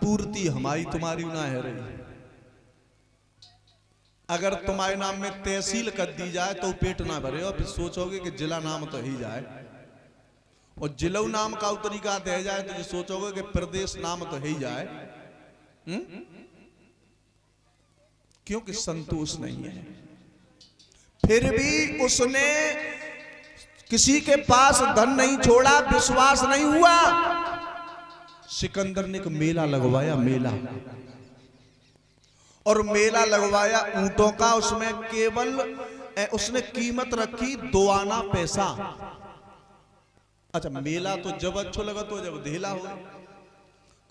पूर्ति हमारी तुम्हारी ना है रही। अगर तुम्हारे नाम में तहसील कर दी जाए तो पेट ना भरे और फिर सोचोगे कि जिला नाम तो ही जाए, और जिला नाम का तरीका दे जाए तो ये सोचोगे कि प्रदेश नाम तो ही जाए। क्योंकि संतोष नहीं है। फिर भी उसने किसी के पास धन नहीं छोड़ा, विश्वास नहीं हुआ। सिकंदर ने एक मेला लगवाया, मेला, और मेला लगवाया ऊंटों का। उसमें केवल उसने कीमत रखी 2 आना पैसा। अच्छा, मेला तो जब अच्छो लगा तो जब धेला हो,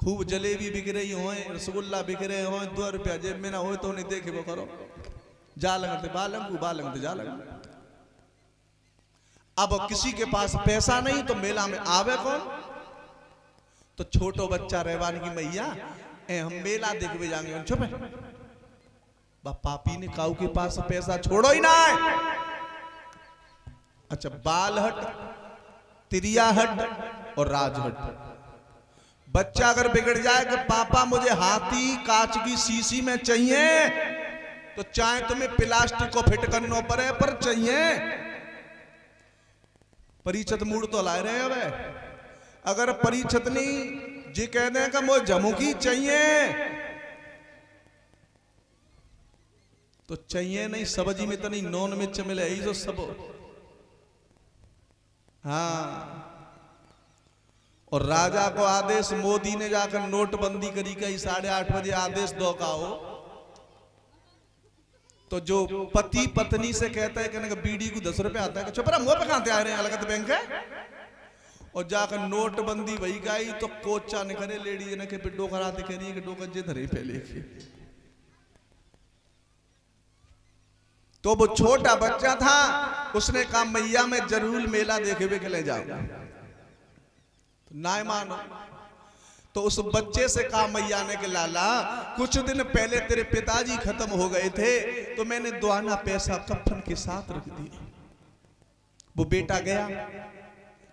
खूब जलेबी बिक रही हो, रसगुल्ला बिक रहे हो, 2 रुपया जेब में ना हो तो उन्हें देखे वो करो, जा लगते बालंग जा लग। अब किसी के पास पैसा नहीं तो मेला में आवे कौन? तो छोटो बच्चा रहवान की मैया हम मेला देखने जाएंगे। चुप है, पापी ने काऊ के पास पैसा छोड़ो ही ना है। अच्छा, बालहट, तिरियाहट और राजहट। बच्चा अगर बिगड़ जाए कि पापा मुझे हाथी कांच की शीशी में चाहिए, तो चाहे तुम्हें प्लास्टिक को फिट करना पड़े पर चाहिए। परिचित मूड तो लाए रहे हैं। अगर परिचितनी जी कह दें कि मुझे जमुकी चाहिए, तो चाहिए नहीं, सब्जी में तो नहीं, नॉन मिर्च मिले ही जो सब। हाँ, और राजा को आदेश, मोदी ने जाकर नोटबंदी करी कही 8:30 बजे आदेश दो का हो, तो जो पति पत्नी से कहता है कि बीड़ी को 10 रुपए आता है, चुप रहा, मुंह पे कहां आ रहे हैं, अलगत बैंक है। और जाकर नोटबंदी वही गाई तो कोचा ने करे लेडीज ने के बिड्डो कराते कह रही है कि डोकजे धरे पहले की। तो वो छोटा बच्चा था, उसने कहा मैया मैं जरूर मेला देखे हुए के ले जाऊंगा। तो ना मानो, तो उस बच्चे से कहा मैया ने कि लाला कुछ दिन पहले तेरे पिताजी खत्म हो गए थे, तो मैंने 2 आना पैसा कफन के साथ रख दिए। वो बेटा गया,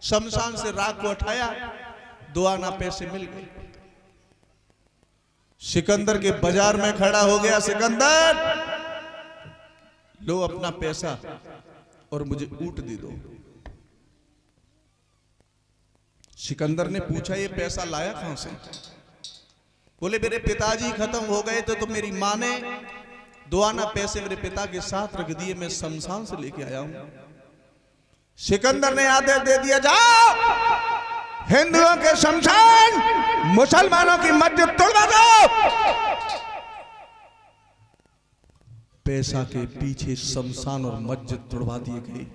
शमशान से राख को उठाया, 2 आना पैसे मिल गए। सिकंदर के बाजार में खड़ा हो गया, सिकंदर लो अपना पैसा और मुझे ऊंट दे दो। सिकंदर ने पूछा ये पैसा लाया कहां से? बोले मेरे पिताजी खत्म हो गए थे तो मेरी मां ने 2 आना पैसे मेरे पिता के साथ रख दिए, मैं शमशान से लेके आया हूं। सिकंदर ने आदेश दे दिया, जाओ हिंदुओं के शमशान, मुसलमानों की मस्जिद तोड़वा दो। पैसा के पीछे शमशान और मस्जिद तोड़वा दिए गए।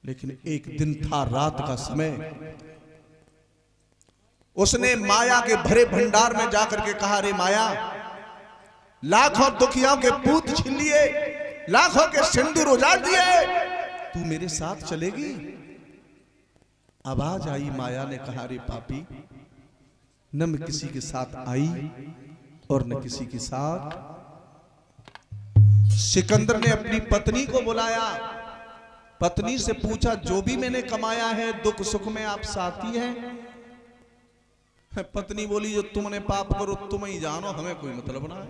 लेकिन एक दिन था, रात का समय, उसने माया के भरे भंडार में जाकर के कहा, रे माया, लाखों दुखियों के पूत छीन लिए, लाखों के सिंदूर उजाड़ दिए, तू मेरे साथ चलेगी? आवाज आई, माया ने कहा, रे पापी, न मैं किसी के साथ आई और न किसी के साथ। सिकंदर ने अपनी पत्नी को बुलाया, पत्नी से पूछा जो भी मैंने कमाया है दुख सुख में आप साथी हैं? पत्नी बोली जो तुमने पाप करो तुम ही जानो, हमें कोई मतलब ना है।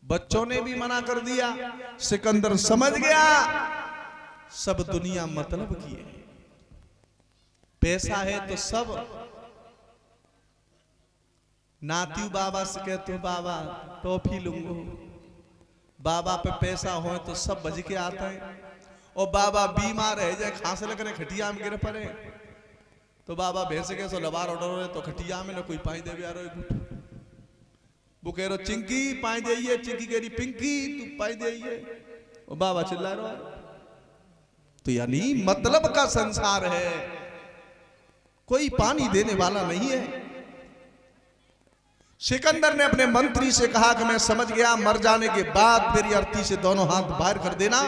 बच्चों ने भी मना कर दिया। सिकंदर समझ गया सब दुनिया मतलब की है, पैसा है तो सब। नाती बाबा से कहते हो बाबा टॉफी लूंगो, बाबा पे पैसा हो तो सब बज के आता है। और बाबा बीमार है जाए, खांसे लगने खटिया में गिर पड़े, तो बाबा भैंस के सो लबार ऑर्डर तो खटिया में ना कोई पाई दे यार, वो कह रहा चिंकी पाई दे, चिंकी कह रही पिंकी तू पाई दे, और बाबा चिल्ला रहा। तो यानी मतलब का संसार है, कोई पानी देने वाला नहीं है। सिकंदर ने अपने मंत्री से कहा कि मैं समझ गया, मर जाने के बाद मेरी अर्थी से दोनों हाथ बाहर कर देना।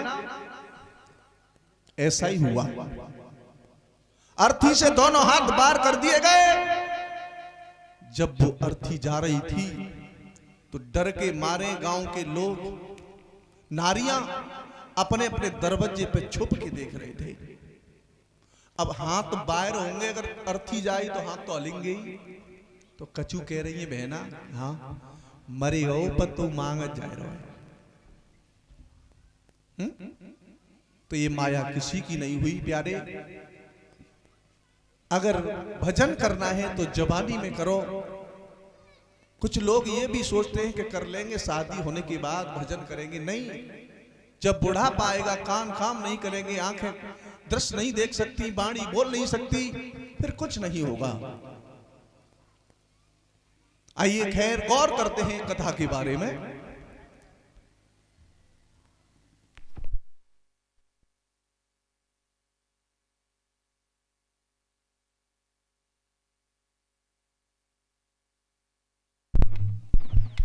ऐसा ही हुआ, अर्थी से दोनों हाथ बाहर कर दिए गए। जब वो अर्थी जा रही थी तो डर के मारे गांव के लोग, नारियां अपने अपने दरवाजे पे छुप के देख रहे थे। अब हाथ बाहर होंगे, अगर अर्थी जाए तो हाथ तो हलेंगे ही। तो कचू कह रही है बहना, हाँ मरे हो पर तू मांगत जा रहा है। तो ये माया किसी की नहीं हुई प्यारे। अगर भजन करना है तो जवानी में करो। कुछ लोग ये भी सोचते हैं कि कर लेंगे शादी होने के बाद भजन करेंगे, नहीं। जब बुढ़ापा आएगा, कान काम नहीं करेंगे, आंखें दृश्य नहीं देख सकती, वाणी बोल नहीं सकती, फिर कुछ नहीं होगा। आइए खैर गौर करते हैं कथा के बारे में।